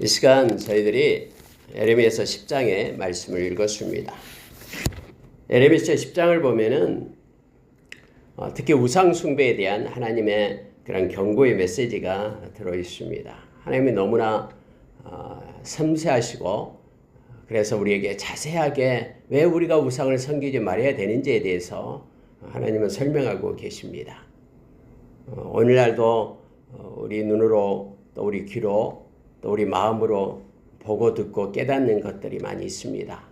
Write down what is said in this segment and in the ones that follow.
이 시간 저희들이 에레미야서 10장의 말씀을 읽었습니다. 에레미야서 10장을 보면은 특히 우상 숭배에 대한 하나님의 그런 경고의 메시지가 들어 있습니다. 하나님이 너무나 섬세하시고 그래서 우리에게 자세하게 왜 우리가 우상을 섬기지 말아야 되는지에 대해서 하나님은 설명하고 계십니다. 오늘날도 우리 눈으로 또 우리 귀로 또 우리 마음으로 보고 듣고 깨닫는 것들이 많이 있습니다.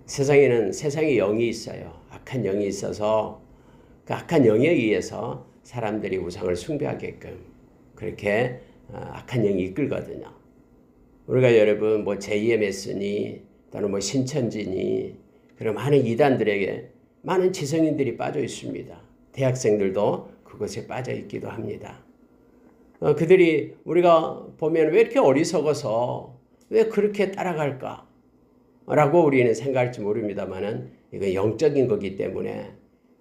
세상에는 세상의 영이 있어요. 악한 영이 있어서 그 악한 영에 의해서 사람들이 우상을 숭배하게끔 그렇게 악한 영이 이끌거든요. 우리가 여러분 뭐 제2의 메시니 또는 뭐 신천지니 그런 많은 이단들에게 많은 지성인들이 빠져 있습니다. 대학생들도 그것에 빠져 있기도 합니다. 그들이 우리가 보면 왜 이렇게 어리석어서 왜 그렇게 따라갈까? 라고 우리는 생각할지 모릅니다만은 이건 영적인 거기 때문에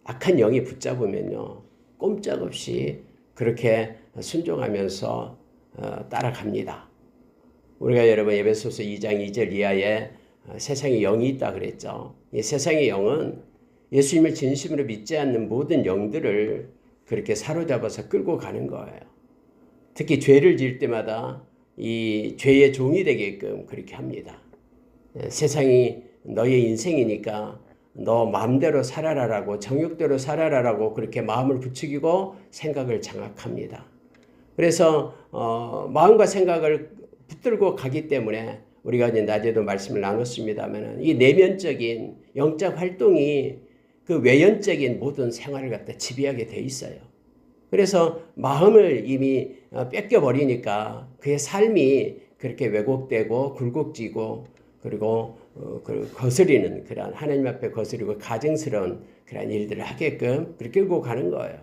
악한 영이 붙잡으면요. 꼼짝없이 그렇게 순종하면서 따라갑니다. 우리가 여러분 에베소서 2장 2절 이하에 세상에 영이 있다 그랬죠. 이 세상의 영은 예수님을 진심으로 믿지 않는 모든 영들을 그렇게 사로잡아서 끌고 가는 거예요. 특히 죄를 지을 때마다 이 죄의 종이 되게끔 그렇게 합니다. 세상이 너의 인생이니까 너 마음대로 살아라라고 정욕대로 살아라라고 그렇게 마음을 부추기고 생각을 장악합니다. 그래서 마음과 생각을 붙들고 가기 때문에 우리가 이제 낮에도 말씀을 나눴습니다만 이 내면적인 영적 활동이 그 외연적인 모든 생활을 갖다 지배하게 돼 있어요. 그래서 마음을 이미 뺏겨버리니까 그의 삶이 그렇게 왜곡되고 굴곡지고 그리고 거스리는 그런 하나님 앞에 거스리고 가증스러운 그런 일들을 하게끔 그렇게 끌고 가는 거예요.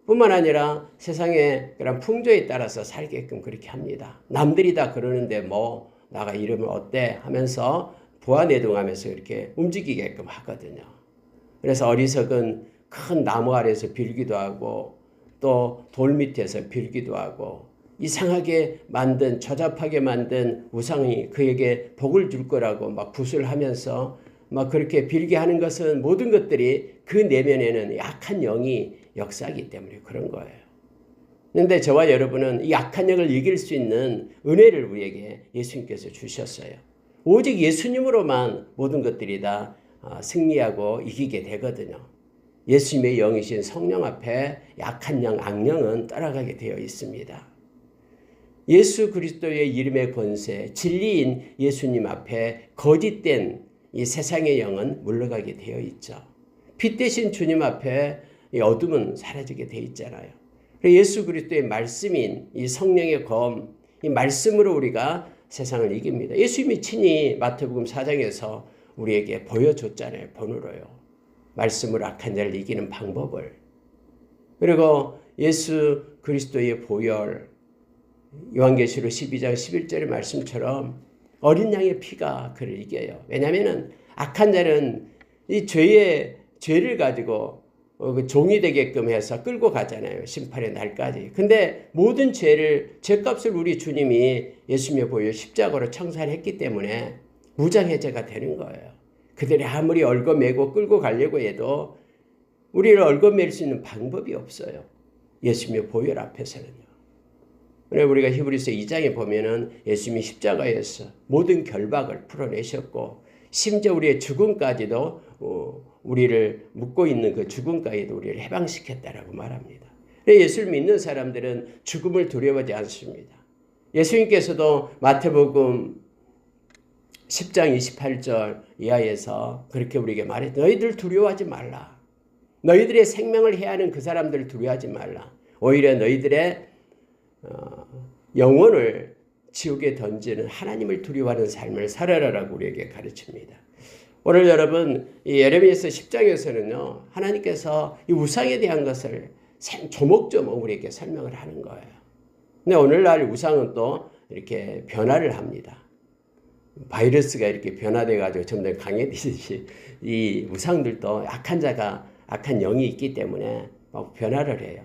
뿐만 아니라 세상의 그런 풍조에 따라서 살게끔 그렇게 합니다. 남들이 다 그러는데 뭐 나가 이러면 어때 하면서 부하내동하면서 이렇게 움직이게끔 하거든요. 그래서 어리석은 큰 나무 아래에서 빌기도 하고 또 돌 밑에서 빌기도 하고 이상하게 만든 저잡하게 만든 우상이 그에게 복을 줄 거라고 막 붓을 하면서 막 그렇게 빌게 하는 것은 모든 것들이 그 내면에는 약한 영이 역사하기 때문에 그런 거예요. 그런데 저와 여러분은 이 약한 영을 이길 수 있는 은혜를 우리에게 예수님께서 주셨어요. 오직 예수님으로만 모든 것들이 다 승리하고 이기게 되거든요. 예수님의 영이신 성령 앞에 약한 영, 악령은 따라가게 되어 있습니다. 예수 그리스도의 이름의 권세, 진리인 예수님 앞에 거짓된 이 세상의 영은 물러가게 되어 있죠. 빛 대신 주님 앞에 이 어둠은 사라지게 되어 있잖아요. 예수 그리스도의 말씀인 이 성령의 검, 이 말씀으로 우리가 세상을 이깁니다. 예수님이 친히 마태복음 4장에서 우리에게 보여줬잖아요. 본으로요. 말씀으로 악한 자를 이기는 방법을. 그리고 예수 그리스도의 보혈, 요한계시록 12장 11절의 말씀처럼 어린 양의 피가 그를 이겨요. 왜냐하면 악한 자는 이 죄를 가지고 종이 되게끔 해서 끌고 가잖아요. 심판의 날까지. 근데 모든 죄값을 우리 주님이 예수님의 보혈 십자가로 청산했기 때문에 무장해제가 되는 거예요. 그들이 아무리 얽어매고 끌고 가려고 해도 우리를 얽어맬 수 있는 방법이 없어요. 예수님의 보혈 앞에서는요. 그래서 우리가 히브리서 2장에 보면은 예수님이 십자가에서 모든 결박을 풀어내셨고 심지어 우리의 죽음까지도 우리를 묶고 있는 그 죽음까지도 우리를 해방시켰다라고 말합니다. 예수를 믿는 사람들은 죽음을 두려워하지 않습니다. 예수님께서도 마태복음 10장 28절 이하에서 그렇게 우리에게 말했죠. 너희들 두려워하지 말라. 너희들의 생명을 해하는 그 사람들을 두려워하지 말라. 오히려 너희들의 영혼을 지옥에 던지는 하나님을 두려워하는 삶을 살아라라고 우리에게 가르칩니다. 오늘 여러분 이 예레미야서 10장에서는요. 하나님께서 이 우상에 대한 것을 조목조목 우리에게 설명을 하는 거예요. 근데 오늘날 우상은 또 이렇게 변화를 합니다. 바이러스가 이렇게 변화돼가지고 점점 강해지듯이 이 우상들도 악한 영이 있기 때문에 막 변화를 해요.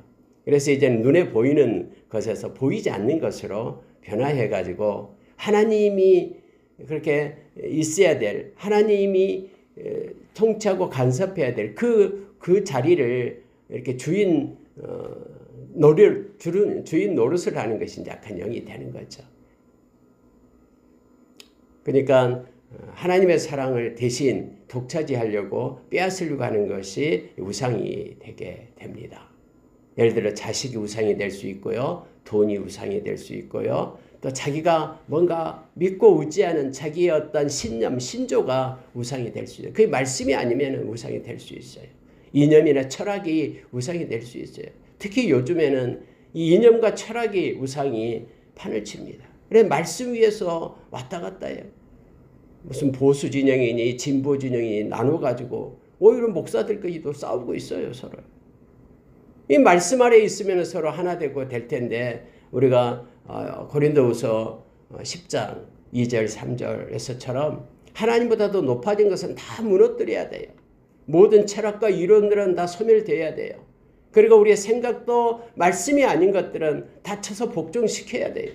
그래서 이제는 눈에 보이는 것에서 보이지 않는 것으로 변화해가지고 하나님이 그렇게 있어야 될, 하나님이 통치하고 간섭해야 될 그 자리를 이렇게 주인 노릇을 하는 것이 약한 영이 되는 거죠. 그러니까 하나님의 사랑을 대신 독차지하려고 빼앗으려고 하는 것이 우상이 되게 됩니다. 예를 들어 자식이 우상이 될 수 있고요. 돈이 우상이 될 수 있고요. 또 자기가 뭔가 믿고 의지하는 자기의 어떤 신념, 신조가 우상이 될 수 있어요. 그게 말씀이 아니면 우상이 될 수 있어요. 이념이나 철학이 우상이 될 수 있어요. 특히 요즘에는 이 이념과 철학이 우상이 판을 칩니다. 그래서 말씀 위에서 왔다 갔다 해요. 무슨 보수 진영이니 진보 진영이니 나눠가지고 오히려 목사들끼리도 싸우고 있어요. 서로. 이 말씀 아래에 있으면 서로 하나 되고 될 텐데 우리가 고린도후서 10장 2절 3절에서처럼 하나님보다도 높아진 것은 다 무너뜨려야 돼요. 모든 철학과 이론들은 다 소멸되어야 돼요. 그리고 우리의 생각도 말씀이 아닌 것들은 다 쳐서 복종시켜야 돼요.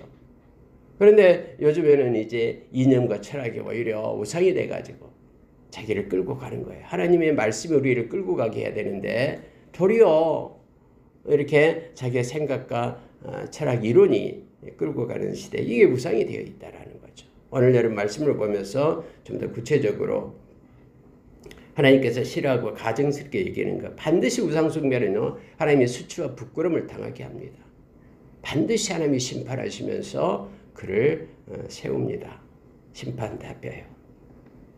그런데 요즘에는 이제 이념과 철학이 오히려 우상이 돼가지고 자기를 끌고 가는 거예요. 하나님의 말씀이 우리를 끌고 가게 해야 되는데 도리어 이렇게 자기의 생각과 철학 이론이 끌고 가는 시대, 이게 우상이 되어 있다라는 거죠. 오늘 여러분 말씀을 보면서 좀 더 구체적으로 하나님께서 싫어하고 가증스럽게 얘기하는 것, 반드시 우상 숭배는요 하나님의 수치와 부끄러움을 당하게 합니다. 반드시 하나님이 심판하시면서 그를 세웁니다. 심판답해요.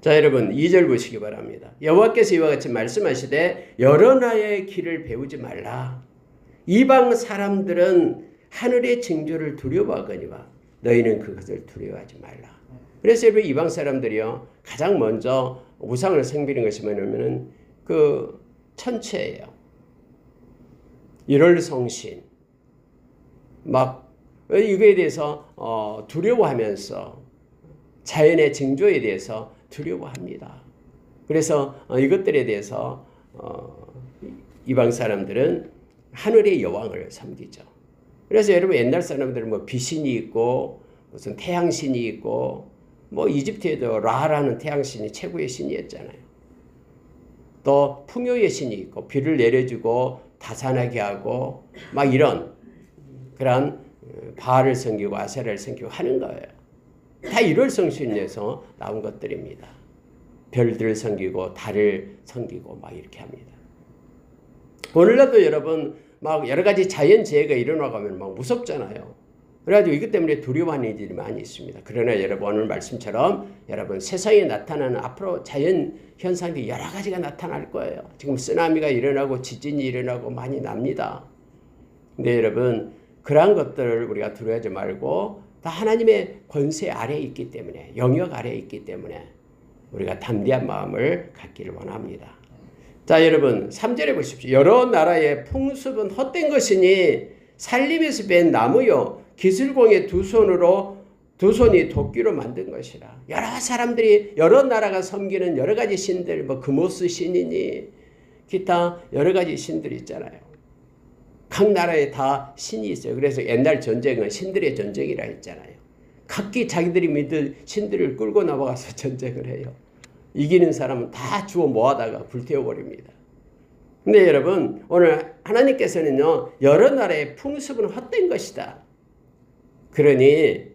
자, 여러분 2절 보시기 바랍니다. 여호와께서 이와 같이 말씀하시되 여러 나라의 길을 배우지 말라. 이방 사람들은 하늘의 징조를 두려워하거니와 너희는 그것을 두려워하지 말라. 그래서 여러분 이방 사람들이요 가장 먼저 우상을 섬기는 것이 뭐냐면은 그 천체예요. 일월성신 막 이거에 대해서 두려워하면서 자연의 징조에 대해서 두려워합니다. 그래서 이것들에 대해서 이방 사람들은 하늘의 여왕을 섬기죠. 그래서 여러분 옛날 사람들은 뭐 비신이 있고 무슨 태양신이 있고 뭐 이집트에도 라라는 태양신이 최고의 신이었잖아요. 또 풍요의 신이 있고 비를 내려주고 다산하게 하고 막 이런 그런 바알을 섬기고 아세라를 섬기고 하는 거예요. 다 일월성신에서 나온 것들입니다. 별들을 섬기고 달을 섬기고 막 이렇게 합니다. 오늘날도 여러분 막 여러 가지 자연재해가 일어나가면 막 무섭잖아요. 그래가지고 이것 때문에 두려워하는 일들이 많이 있습니다. 그러나 여러분 오늘 말씀처럼 여러분 세상에 나타나는 앞으로 자연 현상들이 여러 가지가 나타날 거예요. 지금 쓰나미가 일어나고 지진이 일어나고 많이 납니다. 근데 여러분 그러한 것들을 우리가 두려워하지 말고 다 하나님의 권세 아래에 있기 때문에 영역 아래에 있기 때문에 우리가 담대한 마음을 갖기를 원합니다. 자, 여러분 3절에 보십시오. 여러 나라의 풍습은 헛된 것이니 살림에서 벤 나무요 기슬공의 두 손이 도끼로 만든 것이라. 여러 사람들이 여러 나라가 섬기는 여러 가지 신들, 뭐 그모스 신이니 기타 여러 가지 신들이 있잖아요. 각 나라에 다 신이 있어요. 그래서 옛날 전쟁은 신들의 전쟁이라 했잖아요. 각기 자기들이 믿을 신들을 끌고 나와가서 전쟁을 해요. 이기는 사람은 다 주워 모아다가 불태워버립니다. 근데 여러분 오늘 하나님께서는요 여러 나라의 풍습은 헛된 것이다. 그러니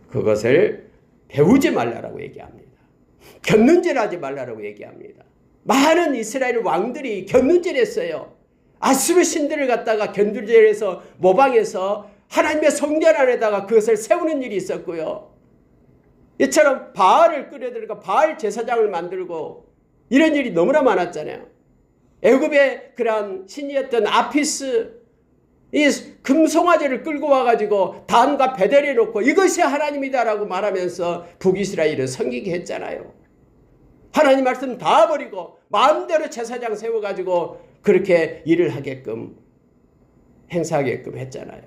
그것을 배우지 말라라고 얘기합니다. 곁눈질하지 말라라고 얘기합니다. 많은 이스라엘 왕들이 곁눈질했어요. 아수르 신들을 갖다가 곁눈질해서 모방해서 하나님의 성전 안에다가 그것을 세우는 일이 있었고요. 이처럼 바알을 끌어들이고 바알 제사장을 만들고 이런 일이 너무나 많았잖아요. 애굽의 그런 신이었던 아피스 이 금송아지를 끌고 와가지고 단과 베델에 놓고 이것이 하나님이다라고 말하면서 북이스라엘을 섬기게 했잖아요. 하나님 말씀 다 버리고 마음대로 제사장 세워가지고 그렇게 일을 하게끔 행사하게끔 했잖아요.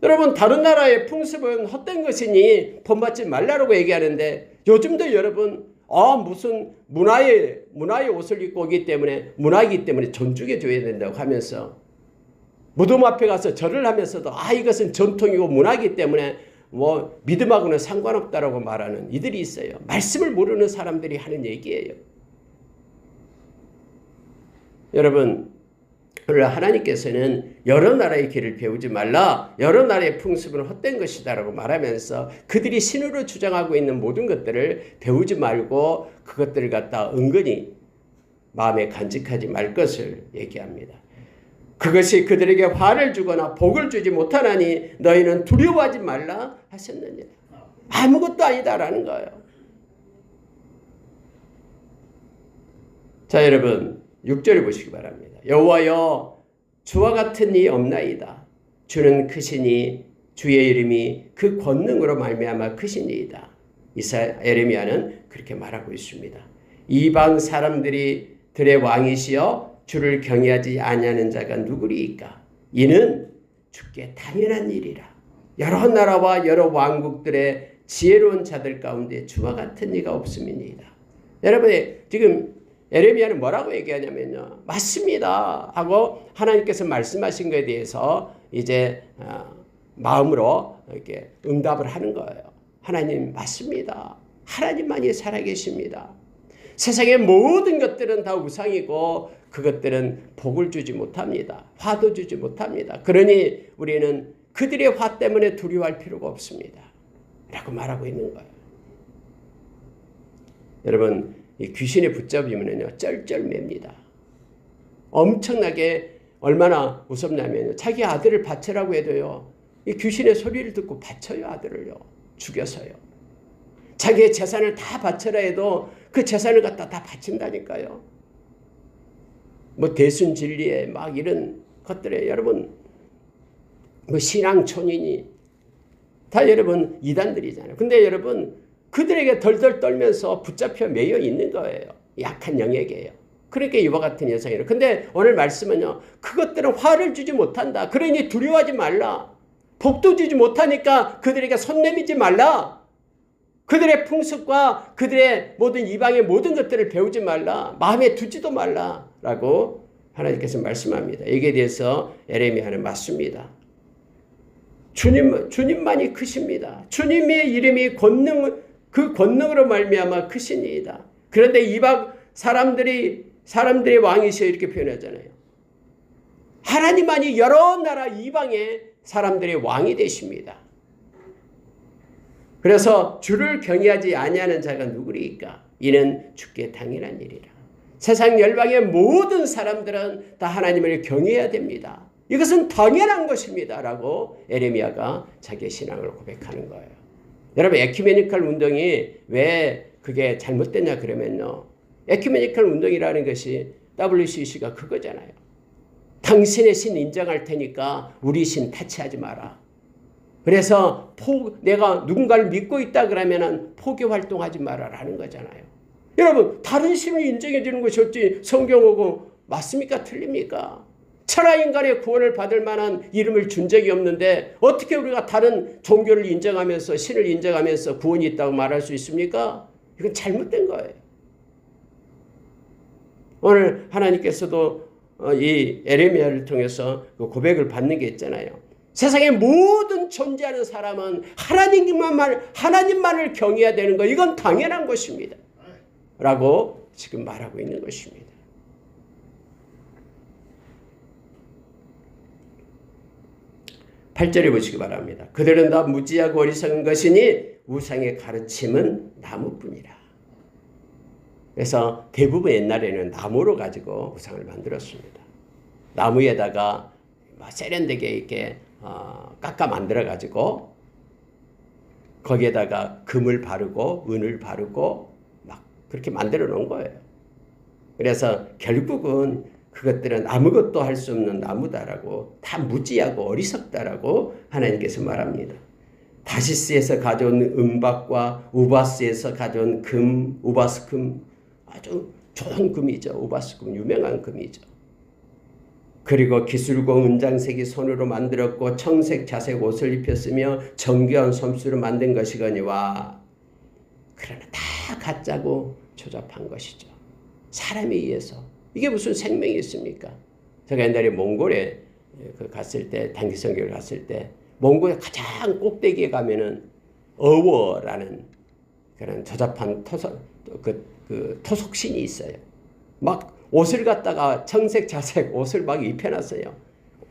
여러분 다른 나라의 풍습은 헛된 것이니 본받지 말라라고 얘기하는데 요즘도 여러분 무슨 문화의 옷을 입고 오기 때문에 문화이기 때문에 존중해 줘야 된다고 하면서 무덤 앞에 가서 절을 하면서도 이것은 전통이고 문화이기 때문에 뭐 믿음하고는 상관없다라고 말하는 이들이 있어요. 말씀을 모르는 사람들이 하는 얘기예요. 여러분, 오늘 하나님께서는 여러 나라의 길을 배우지 말라, 여러 나라의 풍습은 헛된 것이다 라고 말하면서 그들이 신으로 주장하고 있는 모든 것들을 배우지 말고 그것들을 갖다 은근히 마음에 간직하지 말 것을 얘기합니다. 그것이 그들에게 화를 주거나 복을 주지 못하나니 너희는 두려워하지 말라 하셨느니라. 아무것도 아니다라는 거예요. 자, 여러분 6절을 보시기 바랍니다. 여호와여, 주와 같은 이 없나이다. 주는 크시니 주의 이름이 그 권능으로 말미암아 크시니이다. 예레미야는 그렇게 말하고 있습니다. 이방 사람들이 들의 왕이시여 주를 경외하지 아니하는 자가 누구리이까? 이는 주께 당연한 일이라. 여러 나라와 여러 왕국들의 지혜로운 자들 가운데 주와 같은 이가 없음이니이다. 여러분, 지금 예레미야는 뭐라고 얘기하냐면요, 맞습니다 하고 하나님께서 말씀하신 것에 대해서 이제 마음으로 이렇게 응답을 하는 거예요. 하나님 맞습니다. 하나님만이 살아계십니다. 세상의 모든 것들은 다 우상이고 그것들은 복을 주지 못합니다. 화도 주지 못합니다. 그러니 우리는 그들의 화 때문에 두려워할 필요가 없습니다 라고 말하고 있는 거예요. 여러분, 이 귀신에 붙잡히면요 쩔쩔맵니다. 엄청나게 얼마나 무섭냐면요, 자기 아들을 바치라고 해도요 이 귀신의 소리를 듣고 바쳐요. 아들을요 죽여서요. 자기의 재산을 다 바쳐라 해도 그 재산을 갖다 다 바친다니까요. 뭐 대순진리에 막 이런 것들에 여러분 뭐 신앙촌이니 다 여러분 이단들이잖아요. 근데 여러분 그들에게 덜덜 떨면서 붙잡혀 매여 있는 거예요. 약한 영역이에요. 그러니까 이와 같은 여성이에요. 근데 오늘 말씀은요, 그것들은 화를 주지 못한다. 그러니 두려워하지 말라. 복도 주지 못하니까 그들에게 손 내밀지 말라. 그들의 풍습과 그들의 모든 이방의 모든 것들을 배우지 말라. 마음에 두지도 말라. 라고 하나님께서 말씀합니다. 여기에 대해서 예레미야는 맞습니다. 주님만이 크십니다. 주님의 이름이 그 권능으로 말미암아 크시니이다. 그런데 이방 사람들의 왕이시여 이렇게 표현하잖아요. 하나님만이 여러 나라 이방의 사람들의 왕이 되십니다. 그래서 주를 경외하지 아니하는 자가 누구리이까? 이는 주께 당연한 일이라. 세상 열방의 모든 사람들은 다 하나님을 경외해야 됩니다. 이것은 당연한 것입니다 라고 예레미야가 자기의 신앙을 고백하는 거예요. 여러분, 에큐메니컬 운동이 왜 그게 잘못됐냐 그러면요, 에큐메니컬 운동이라는 것이 WCC가 그거잖아요. 당신의 신 인정할 테니까 우리 신 타치하지 마라. 그래서 내가 누군가를 믿고 있다 그러면은 포교 활동하지 마라라는 거잖아요. 여러분, 다른 신을 인정해 주는 것이 어찌 성경하고 맞습니까? 틀립니까? 천하인간의 구원을 받을 만한 이름을 준 적이 없는데 어떻게 우리가 다른 종교를 인정하면서 신을 인정하면서 구원이 있다고 말할 수 있습니까? 이건 잘못된 거예요. 오늘 하나님께서도 이 예레미야를 통해서 그 고백을 받는 게 있잖아요. 세상의 모든 존재하는 사람은 하나님만을 경외해야 되는 거, 이건 당연한 것입니다 라고 지금 말하고 있는 것입니다. (8절에) 보시기 바랍니다. 그들은 다 무지하고 어리석은 것이니 우상의 가르침은 나무뿐이라. 그래서 대부분 옛날에는 나무로 가지고 우상을 만들었습니다. 나무에다가 세련되게 이렇게 깎아 만들어 가지고 거기에다가 금을 바르고 은을 바르고 막 그렇게 만들어 놓은 거예요. 그래서 결국은 그것들은 아무것도 할 수 없는 나무다라고, 다 무지하고 어리석다라고 하나님께서 말합니다. 다시스에서 가져온 은박과 우바스에서 가져온 금, 우바스금, 아주 좋은 금이죠. 우바스금 유명한 금이죠. 그리고 기술고 은장색이 손으로 만들었고 청색 자색 옷을 입혔으며 정교한 솜수로 만든 것이거니와. 그러나 다 가짜고 조잡한 것이죠. 사람에 의해서. 이게 무슨 생명이 있습니까? 제가 옛날에 몽골에 그 갔을 때 단기 선교를 갔을 때 몽골의 가장 꼭대기에 가면은 어워라는 그런 저잡한 토속신이 있어요. 막 옷을 갖다가 청색 자색 옷을 막 입혀놨어요.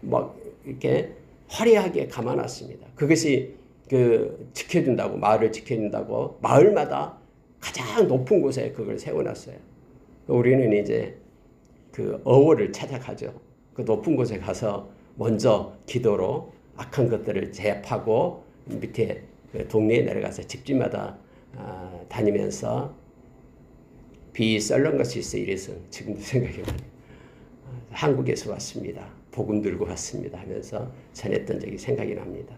막 이렇게 화려하게 감아놨습니다. 그것이 그 지켜준다고, 마을을 지켜준다고 마을마다 가장 높은 곳에 그걸 세워놨어요. 우리는 이제 그 어워를 찾아가죠. 그 높은 곳에 가서 먼저 기도로 악한 것들을 제압하고 밑에 그 동네에 내려가서 집집마다 다니면서 비 썰렁 것이 있어 이래서 지금도 생각이 나요. 한국에서 왔습니다. 복음 들고 왔습니다 하면서 전했던 적이 생각이 납니다.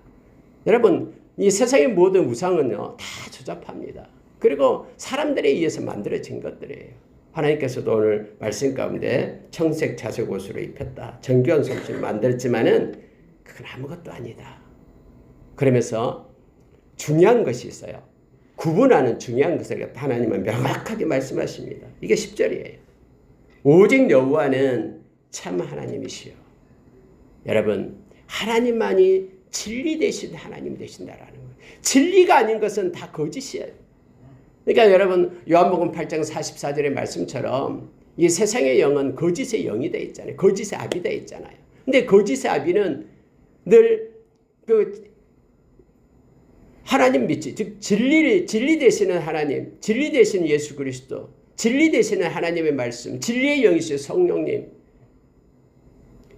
여러분, 이 세상의 모든 우상은요 다 조잡합니다. 그리고 사람들에 의해서 만들어진 것들이에요. 하나님께서도 오늘 말씀 가운데 청색 자색 옷으로 입혔다. 정교한 솜씨를 만들었지만은 그건 아무것도 아니다. 그러면서 중요한 것이 있어요. 구분하는 중요한 것을 하나님은 명확하게 말씀하십니다. 이게 10절이에요. 오직 여호와는 참 하나님이시여. 여러분, 하나님만이 진리 되신 하나님 되신다라는 거예요. 진리가 아닌 것은 다 거짓이에요. 그러니까 여러분, 요한복음 8장 44절의 말씀처럼 이 세상의 영은 거짓의 영이 되어 있잖아요. 거짓의 아비 되어 있잖아요. 근데 거짓의 아비는 늘 그 하나님 믿지, 즉 진리 되시는 하나님, 진리 되시는 예수 그리스도, 진리 되시는 하나님의 말씀, 진리의 영이신 성령님,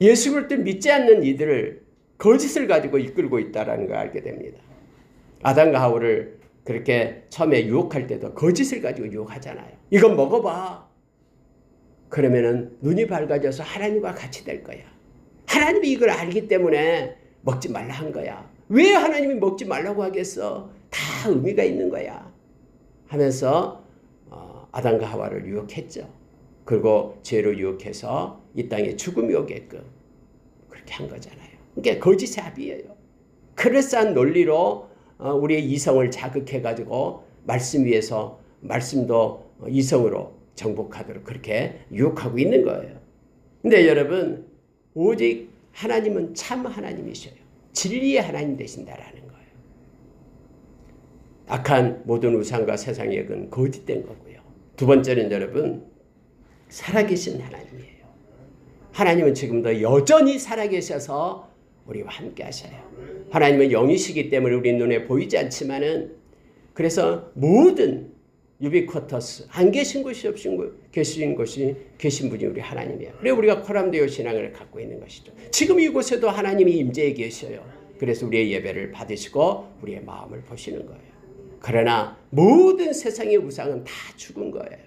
예수 그리스도를 믿지 않는 이들을 거짓을 가지고 이끌고 있다는 걸 알게 됩니다. 아담과 하와를 그렇게 처음에 유혹할 때도 거짓을 가지고 유혹하잖아요. 이건 먹어봐. 그러면은 눈이 밝아져서 하나님과 같이 될 거야. 하나님이 이걸 알기 때문에 먹지 말라 한 거야. 왜 하나님이 먹지 말라고 하겠어? 다 의미가 있는 거야. 하면서 아담과 하와를 유혹했죠. 그리고 죄로 유혹해서 이 땅에 죽음이 오게끔 그렇게 한 거잖아요. 그러니까 거짓의 합이에요. 그럴싸한 논리로 우리의 이성을 자극해가지고 말씀 위에서 말씀도 이성으로 정복하도록 그렇게 유혹하고 있는 거예요. 근데 여러분, 오직 하나님은 참 하나님이셔요. 진리의 하나님 되신다라는 거예요. 악한 모든 우상과 세상의 역은 거짓된 거고요. 두 번째는 여러분, 살아계신 하나님이에요. 하나님은 지금도 여전히 살아계셔서 우리와 함께 하셔요. 하나님은 영이시기 때문에 우리 눈에 보이지 않지만은, 그래서 모든 유비쿼터스, 안 계신 곳이 계신 분이 우리 하나님이에요. 그래서 우리가 코람데오 신앙을 갖고 있는 것이죠. 지금 이곳에도 하나님이 임재해 계셔요. 그래서 우리의 예배를 받으시고 우리의 마음을 보시는 거예요. 그러나 모든 세상의 우상은 다 죽은 거예요.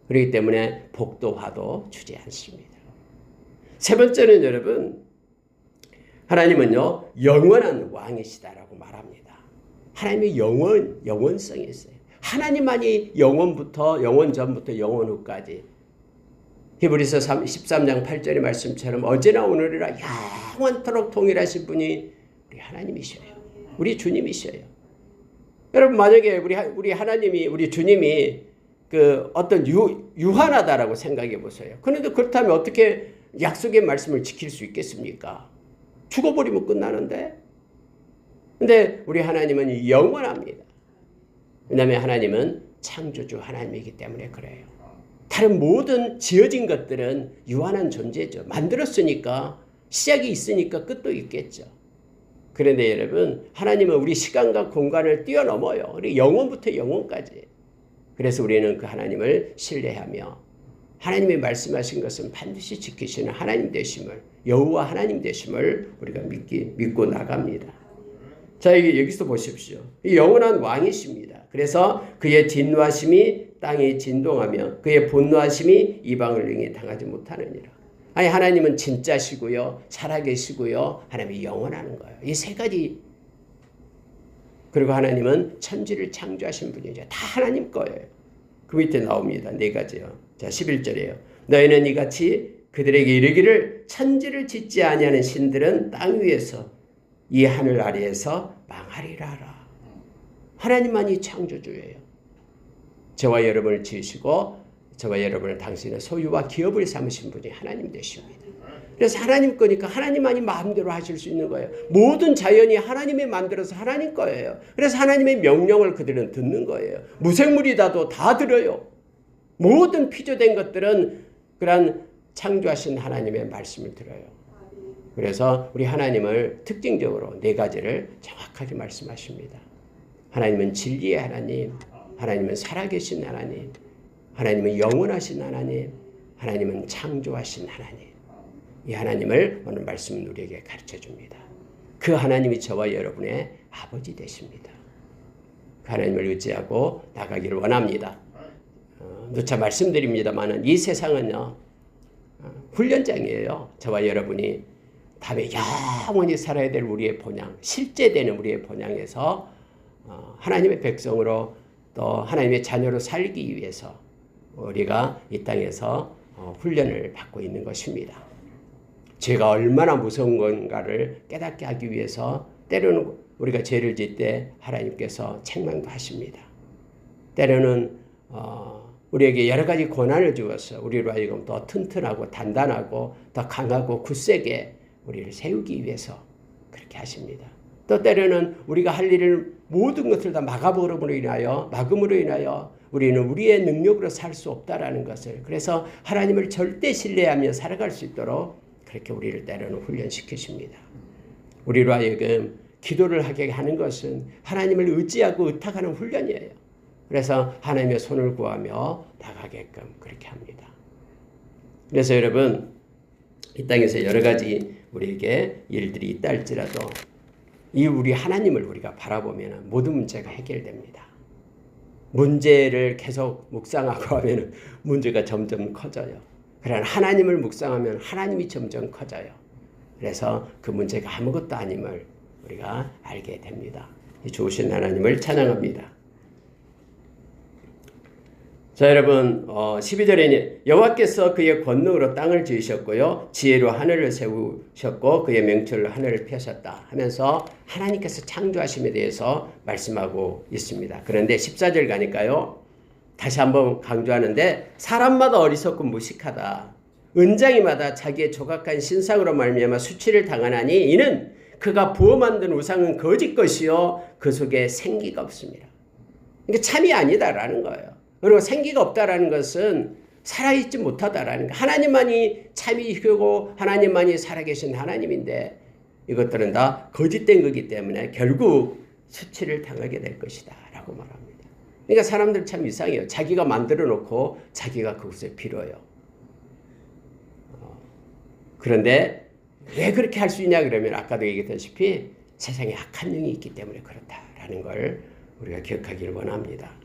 그렇기 때문에 복도 화도 주지 않습니다. 세 번째는 여러분, 하나님은요 영원한 왕이시다라고 말합니다. 하나님의 영원성이 있어요. 하나님만이 영원 전부터 영원 후까지. 히브리서 13장 8절의 말씀처럼 어제나 오늘이라 영원토록 동일하신 분이 우리 하나님이셔요. 우리 주님이셔요. 여러분, 만약에 우리 하나님이, 우리 주님이 그 어떤 유한하다라고 생각해 보세요. 그런데 그렇다면 어떻게 약속의 말씀을 지킬 수 있겠습니까? 죽어버리면 끝나는데. 근데 우리 하나님은 영원합니다. 왜냐하면 하나님은 창조주 하나님이기 때문에 그래요. 다른 모든 지어진 것들은 유한한 존재죠. 만들었으니까, 시작이 있으니까 끝도 있겠죠. 그런데 여러분, 하나님은 우리 시간과 공간을 뛰어넘어요. 우리 영원부터 영원까지. 그래서 우리는 그 하나님을 신뢰하며 하나님이 말씀하신 것은 반드시 지키시는 하나님 되심을, 여호와 하나님 되심을 우리가 믿고 나갑니다. 자, 여기서 보십시오. 영원한 왕이십니다. 그래서 그의 진노하심이 땅이 진동하며 그의 분노하심이 이방을 능히 당하지 못하느니라. 아니, 하나님은 진짜시고요, 살아계시고요, 하나님이 영원하는 거예요. 이 세 가지. 그리고 하나님은 천지를 창조하신 분이죠. 다 하나님 거예요. 그 밑에 나옵니다. 네 가지요. 자, 11절이에요. 너희는 이같이 그들에게 이르기를 천지를 짓지 아니하는 신들은 땅 위에서 이 하늘 아래에서 망하리라 하라. 하나님만이 창조주예요. 저와 여러분을 지으시고 저와 여러분을 당신의 소유와 기업을 삼으신 분이 하나님 되십니다. 그래서 하나님 거니까 하나님만이 마음대로 하실 수 있는 거예요. 모든 자연이 하나님이 만들어서 하나님 거예요. 그래서 하나님의 명령을 그들은 듣는 거예요. 무생물이다도 다 들어요. 모든 피조된 것들은 그런 창조하신 하나님의 말씀을 들어요. 그래서 우리 하나님을 특징적으로 네 가지를 정확하게 말씀하십니다. 하나님은 진리의 하나님, 하나님은 살아계신 하나님, 하나님은 영원하신 하나님, 하나님은 창조하신 하나님. 이 하나님을 오늘 말씀은 우리에게 가르쳐줍니다. 그 하나님이 저와 여러분의 아버지 되십니다. 그 하나님을 의지하고 나가기를 원합니다. 누차 말씀드립니다만 이 세상은요 훈련장이에요. 저와 여러분이 다음에 영원히 살아야 될 우리의 본향, 실제되는 우리의 본향에서 하나님의 백성으로 또 하나님의 자녀로 살기 위해서 우리가 이 땅에서 훈련을 받고 있는 것입니다. 죄가 얼마나 무서운 건가를 깨닫게 하기 위해서 때로는 우리가 죄를 짓 때 하나님께서 책망도 하십니다. 때로는 우리에게 여러 가지 고난을 주어서 우리로 하여금 더 튼튼하고 단단하고 더 강하고 굳세게 우리를 세우기 위해서 그렇게 하십니다. 또 때로는 우리가 할 일을 모든 것을 다 막음으로 인하여 우리는 우리의 능력으로 살 수 없다라는 것을, 그래서 하나님을 절대 신뢰하며 살아갈 수 있도록 그렇게 우리를 때로는 훈련시키십니다. 우리로 하여금 기도를 하게 하는 것은 하나님을 의지하고 의탁하는 훈련이에요. 그래서 하나님의 손을 구하며 나가게끔 그렇게 합니다. 그래서 여러분, 이 땅에서 여러 가지 우리에게 일들이 있다 할지라도 이 우리 하나님을 우리가 바라보면 모든 문제가 해결됩니다. 문제를 계속 묵상하고 하면 문제가 점점 커져요. 그러나 하나님을 묵상하면 하나님이 점점 커져요. 그래서 그 문제가 아무것도 아님을 우리가 알게 됩니다. 이 좋으신 하나님을 찬양합니다. 자, 여러분, 12절에는 여호와께서 그의 권능으로 땅을 지으셨고요, 지혜로 하늘을 세우셨고 그의 명철로 하늘을 펴셨다 하면서 하나님께서 창조하심에 대해서 말씀하고 있습니다. 그런데 14절 가니까요, 다시 한번 강조하는데 사람마다 어리석고 무식하다. 은장이마다 자기의 조각한 신상으로 말미암아 수치를 당하나니 이는 그가 부어 만든 우상은 거짓 것이요 그 속에 생기가 없습니다. 그러니까 참이 아니다라는 거예요. 그리고 생기가 없다라는 것은 살아있지 못하다라는 거. 하나님만이 참이시고 하나님만이 살아계신 하나님인데 이것들은 다 거짓된 거기 때문에 결국 수치를 당하게 될 것이다 라고 말합니다. 그러니까 사람들 참 이상해요. 자기가 만들어 놓고 자기가 그것을 빌어요. 그런데 왜 그렇게 할 수 있냐 그러면 아까도 얘기했다시피 세상에 악한 영이 있기 때문에 그렇다라는 걸 우리가 기억하기를 원합니다.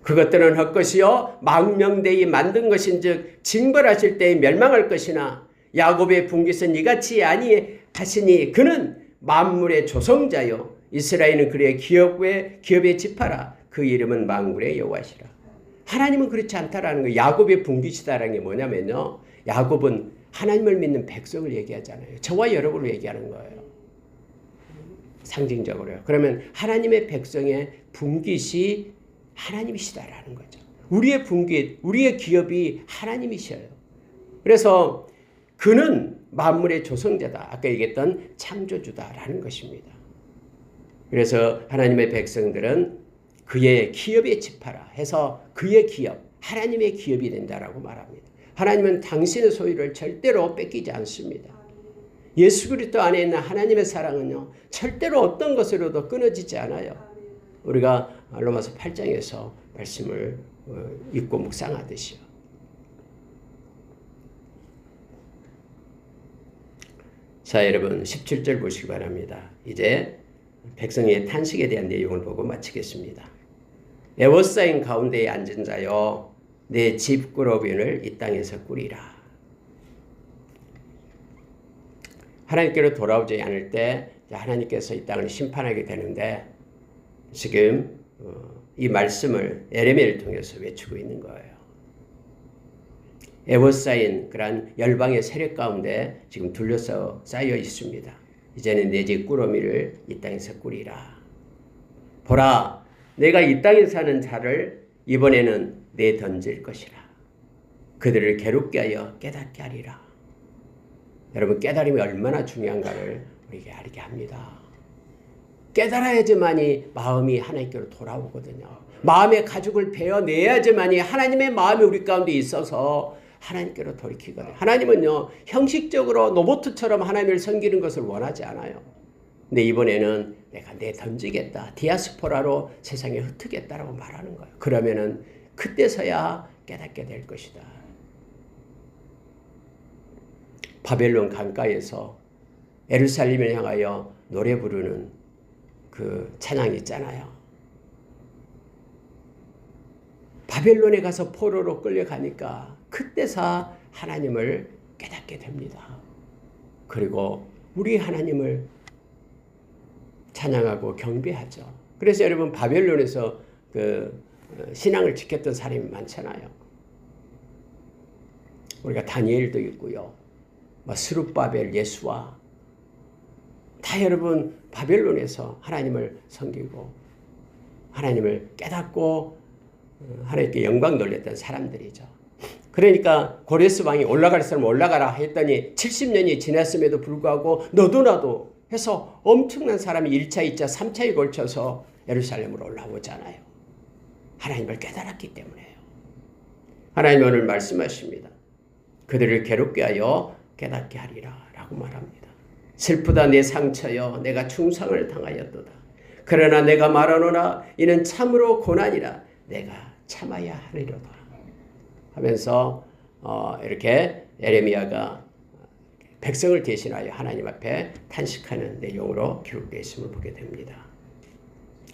그것들은 헛것이요 망명되이 만든 것인즉 징벌하실 때에 멸망할 것이나 야곱의 분깃은 이같이 아니하시니 그는 만물의 조성자요 이스라엘은 그의 기업의 지파라 그 이름은 만군의 여호와시라. 하나님은 그렇지 않다라는 거예요. 야곱의 분깃이다라는 게 뭐냐면요, 야곱은 하나님을 믿는 백성을 얘기하잖아요. 저와 여러분을 얘기하는 거예요. 상징적으로요. 그러면 하나님의 백성의 분깃이 하나님이시다라는 거죠. 우리의 분깃, 우리의 기업이 하나님이셔요. 그래서 그는 만물의 조성자다. 아까 얘기했던 창조주다라는 것입니다. 그래서 하나님의 백성들은 그의 기업의 지파라 해서 그의 기업, 하나님의 기업이 된다라고 말합니다. 하나님은 당신의 소유를 절대로 뺏기지 않습니다. 예수 그리스도 안에 있는 하나님의 사랑은요, 절대로 어떤 것으로도 끊어지지 않아요. 우리가 로마서 8장에서 말씀을 읽고 묵상하듯이요. 자, 여러분 17절 보시기 바랍니다. 이제 백성의 탄식에 대한 내용을 보고 마치겠습니다. 에워싸인 가운데에 앉은 자여 내 집 꾸러비를 이 땅에서 꾸리라. 하나님께로 돌아오지 않을 때 하나님께서 이 땅을 심판하게 되는데 지금 이 말씀을 에레미야를 통해서 외치고 있는 거예요. 에워싸인 그런 열방의 세력 가운데 지금 둘러싸여 있습니다. 이제는 내 집 꾸러미를 이 땅에서 꾸리라. 보라, 내가 이 땅에 사는 자를 이번에는 내던질 것이라. 그들을 괴롭게 하여 깨닫게 하리라. 여러분 깨달음이 얼마나 중요한가를 우리에게 알게 합니다. 깨달아야지만이 마음이 하나님께로 돌아오거든요. 마음의 가죽을 베어내야지만이 하나님의 마음이 우리 가운데 있어서 하나님께로 돌이키거든요. 하나님은요, 형식적으로 로봇처럼 하나님을 섬기는 것을 원하지 않아요. 근데 이번에는 내가 내 던지겠다, 디아스포라로 세상에 흩트겠다라고 말하는 거예요. 그러면은 그때서야 깨닫게 될 것이다. 바벨론 강가에서 예루살렘을 향하여 노래 부르는 그 찬양이 있잖아요. 바벨론에 가서 포로로 끌려가니까 그때서 하나님을 깨닫게 됩니다. 그리고 우리 하나님을 찬양하고 경배하죠. 그래서 여러분 바벨론에서 그 신앙을 지켰던 사람이 많잖아요. 우리가 다니엘도 있고요. 스룹바벨, 예수와 다 여러분 바벨론에서 하나님을 섬기고 하나님을 깨닫고 하나님께 영광 돌렸던 사람들이죠. 그러니까 고레스 왕이 올라갈 사람 올라가라 했더니 70년이 지났음에도 불구하고 너도 나도 해서 엄청난 사람이 1차, 2차, 3차에 걸쳐서 예루살렘으로 올라오잖아요. 하나님을 깨달았기 때문에요. 하나님 오늘 말씀하십니다. 그들을 괴롭게 하여 깨닫게 하리라 라고 말합니다. 슬프다 내 상처여 내가 중상을 당하였도다. 그러나 내가 말하노라 이는 참으로 고난이라 내가 참아야 하리로다 하면서 이렇게 예레미야가 백성을 대신하여 하나님 앞에 탄식하는 내용으로 기록되어 있음을 보게 됩니다.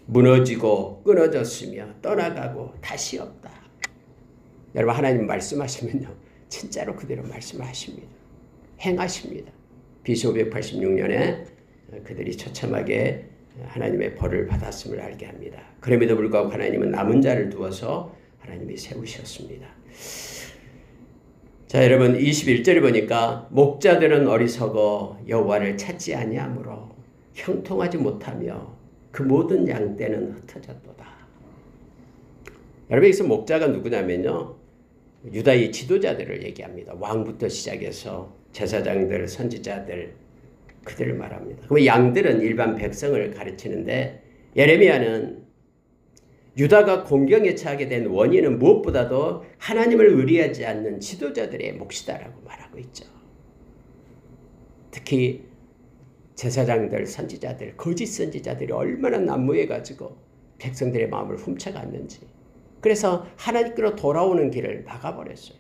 무너지고 끊어졌으며 떠나가고 다시 없다. 여러분 하나님 말씀하시면요 진짜로 그대로 말씀을 하십니다. 행하십니다. BC 586년에 그들이 처참하게 하나님의 벌을 받았음을 알게 합니다. 그럼에도 불구하고 하나님은 남은 자를 두어서 하나님이 세우셨습니다. 자, 여러분 21절에 보니까 목자들은 어리석어 여호와를 찾지 아니하므로 형통하지 못하며 그 모든 양떼는 흩어졌도다. 여러분 여기서 목자가 누구냐면요. 유다의 지도자들을 얘기합니다. 왕부터 시작해서 제사장들, 선지자들 그들을 말합니다. 그럼 양들은 일반 백성을 가르치는데 예레미야는 유다가 공경에 처하게 된 원인은 무엇보다도 하나님을 의리하지 않는 지도자들의 몫이다라고 말하고 있죠. 특히 제사장들, 선지자들, 거짓 선지자들이 얼마나 난무해가지고 백성들의 마음을 훔쳐갔는지. 그래서 하나님께로 돌아오는 길을 막아버렸어요.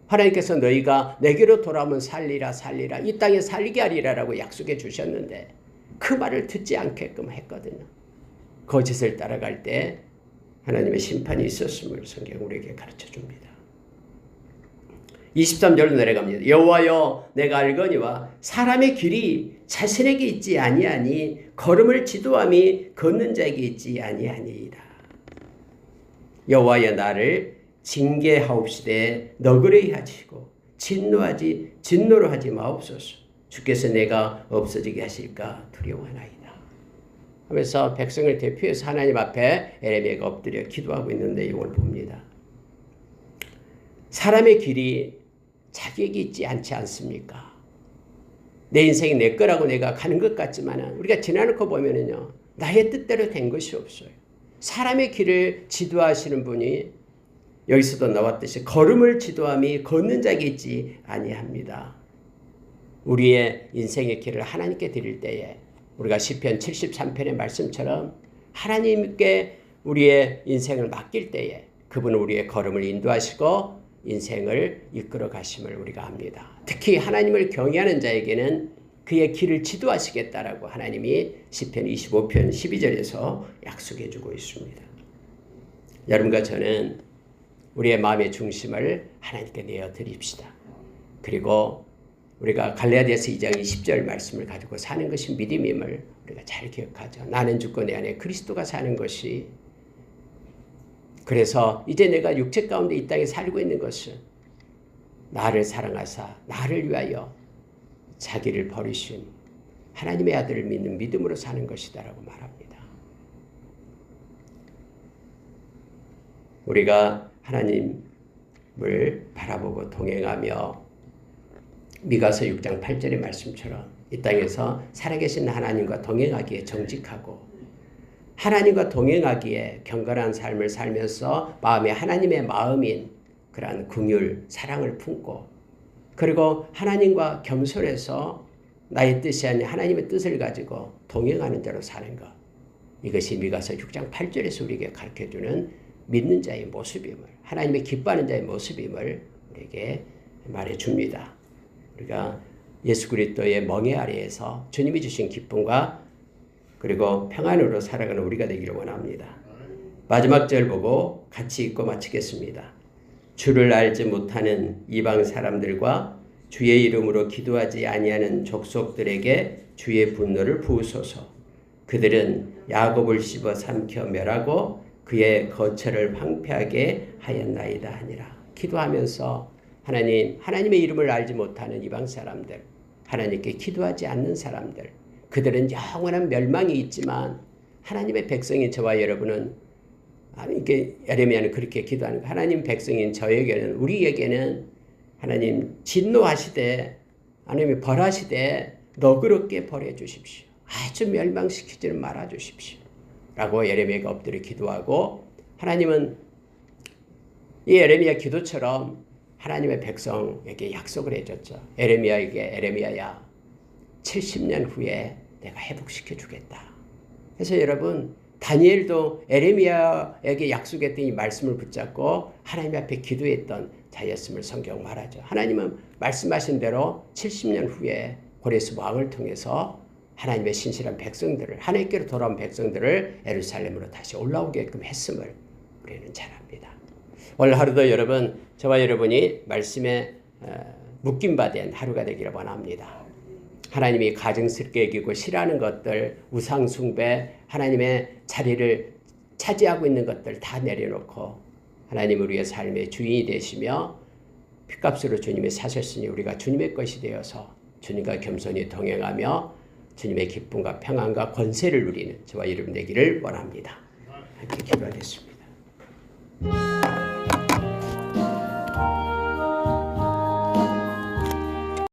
하나님께서 너희가 내게로 돌아오면 살리라 살리라 이 땅에 살리게 하리라라고 약속해 주셨는데 그 말을 듣지 않게끔 했거든요. 거짓을 따라갈 때 하나님의 심판이 있었음을 성경 우리에게 가르쳐줍니다. 23절로 내려갑니다. 여호와여 내가 알거니와 사람의 길이 자신에게 있지 아니하니 걸음을 지도함이 걷는 자에게 있지 아니하니이다. 여호와여 나를 징계하옵시되 너그레이 하시고 진노로 하지 마옵소서. 주께서 내가 없어지게 하실까 두려워하나이다. 하면서 백성을 대표해서 하나님 앞에 예레미야가 엎드려 기도하고 있는 내용을 봅니다. 사람의 길이 자기에게 있지 않지 않습니까? 내 인생이 내 거라고 내가 가는 것 같지만 우리가 지나놓고 보면은요 나의 뜻대로 된 것이 없어요. 사람의 길을 지도하시는 분이 여기서도 나왔듯이 걸음을 지도함이 걷는 자에게 있지 아니합니다. 우리의 인생의 길을 하나님께 드릴 때에 우리가 시편 73편의 말씀처럼 하나님께 우리의 인생을 맡길 때에 그분은 우리의 걸음을 인도하시고 인생을 이끌어 가심을 우리가 압니다. 특히 하나님을 경외하는 자에게는 그의 길을 지도하시겠다라고 하나님이 시편 25편 12절에서 약속해 주고 있습니다. 여러분과 저는 우리의 마음의 중심을 하나님께 내어드립시다. 그리고 우리가 갈라디아서 2장 20절 말씀을 가지고 사는 것이 믿음임을 우리가 잘 기억하죠. 나는 죽고 내 안에 그리스도가 사는 것이 그래서 이제 내가 육체 가운데 이 땅에 살고 있는 것은 나를 사랑하사 나를 위하여 자기를 버리신 하나님의 아들을 믿는 믿음으로 사는 것이다라고 말합니다. 우리가 하나님을 바라보고 동행하며 미가서 6장 8절의 말씀처럼 이 땅에서 살아계신 하나님과 동행하기에 정직하고 하나님과 동행하기에 경건한 삶을 살면서 마음에 하나님의 마음인 그러한 긍휼, 사랑을 품고 그리고 하나님과 겸손해서 나의 뜻이 아닌 하나님의 뜻을 가지고 동행하는 자로 사는 것. 이것이 미가서 6장 8절에서 우리에게 가르쳐주는 믿는 자의 모습임을, 하나님의 기뻐하는 자의 모습임을 우리에게 말해줍니다. 우리가 예수 그리스도의 멍에 아래에서 주님이 주신 기쁨과 그리고 평안으로 살아가는 우리가 되기를 원합니다. 마지막 절 보고 같이 읽고 마치겠습니다. 주를 알지 못하는 이방 사람들과 주의 이름으로 기도하지 아니하는 족속들에게 주의 분노를 부으소서. 그들은 야곱을 씹어 삼켜 멸하고 그의 거처를 황폐하게 하였나이다 하니라. 기도하면서 하나님의 이름을 알지 못하는 이방 사람들, 하나님께 기도하지 않는 사람들, 그들은 영원한 멸망이 있지만 하나님의 백성인 저와 여러분은 이게 예레미야는 그렇게 기도하는 거예요. 하나님 백성인 저에게는 우리에게는 하나님 진노하시되 하나님이 벌하시되 너그럽게 벌해 주십시오. 아주 멸망시키지는 말아 주십시오. 라고 예레미야가 엎드려 기도하고 하나님은 이 예레미야 기도처럼 하나님의 백성에게 약속을 해줬죠. 에레미야야 70년 후에 내가 회복시켜 주겠다. 그래서 여러분 다니엘도 에레미야에게 약속했던 이 말씀을 붙잡고 하나님 앞에 기도했던 자였음을 성경 말하죠. 하나님은 말씀하신 대로 70년 후에 고레스 왕을 통해서 하나님의 신실한 백성들을 하나님께로 돌아온 백성들을 예루살렘으로 다시 올라오게끔 했음을 우리는 잘 압니다. 오늘 하루도 여러분 저와 여러분이 말씀에 묶임받은 하루가 되기를 원합니다. 하나님이 가증스럽게 여기고 싫어하는 것들, 우상숭배, 하나님의 자리를 차지하고 있는 것들 다 내려놓고 하나님 우리의 삶의 주인이 되시며 핏값으로 주님이 사셨으니 우리가 주님의 것이 되어서 주님과 겸손히 동행하며 주님의 기쁨과 평안과 권세를 누리는 저와 여러분 되기를 원합니다. 함께 기도하겠습니다.